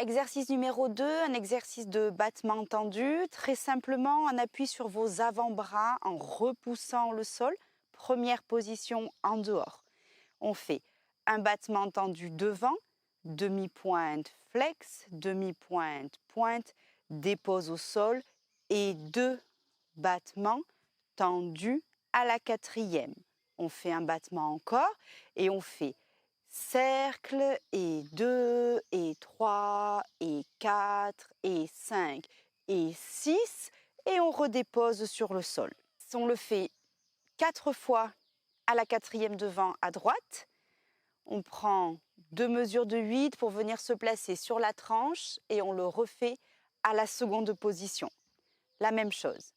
Exercice numéro 2, un exercice de battement tendu. Très simplement, on appuie sur vos avant-bras en repoussant le sol. Première position en dehors. On fait un battement tendu devant, demi-pointe flex, demi-pointe pointe, dépose au sol et 2 battements tendus à la 4e. On fait un battement encore et on fait cercle et 2 et 3 et 4 et 5 et 6 et on redépose sur le sol. On le fait 4 fois à la 4e devant à droite. On prend 2 mesures de 8 pour venir se placer sur la tranche et on le refait à la seconde position. La même chose.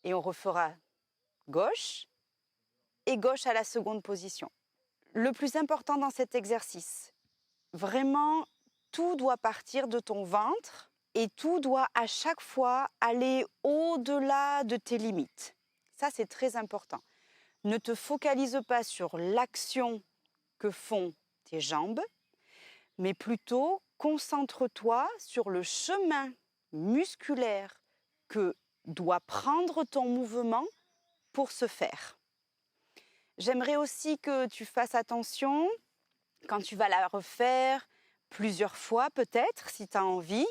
Et on refera gauche et gauche à la seconde position. Le plus important dans cet exercice, vraiment, tout doit partir de ton ventre et tout doit à chaque fois aller au-delà de tes limites. Ça, c'est très important. Ne te focalise pas sur l'action que font tes jambes, mais plutôt concentre-toi sur le chemin musculaire que doit prendre ton mouvement pour se faire. J'aimerais aussi que tu fasses attention quand tu vas la refaire plusieurs fois peut-être, si tu as envie.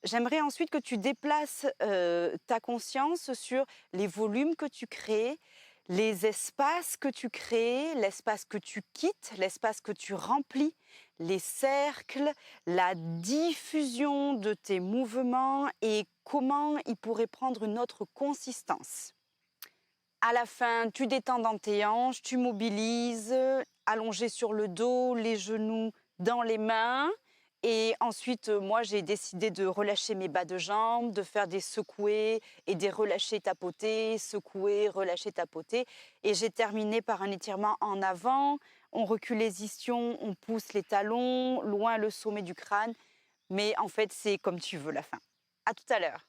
J'aimerais ensuite que tu déplaces ta conscience sur les volumes que tu crées, les espaces que tu crées, l'espace que tu quittes, l'espace que tu remplis, les cercles, la diffusion de tes mouvements et comment ils pourraient prendre une autre consistance. À la fin, tu détends dans tes hanches, tu mobilises, allongé sur le dos, les genoux dans les mains. Et ensuite, moi, j'ai décidé de relâcher mes bas de jambes, de faire des secoués et des relâchés tapotés, secoués, relâchés tapotés. Et j'ai terminé par un étirement en avant. On recule les ischions, on pousse les talons, loin le sommet du crâne. Mais en fait, c'est comme tu veux la fin. À tout à l'heure.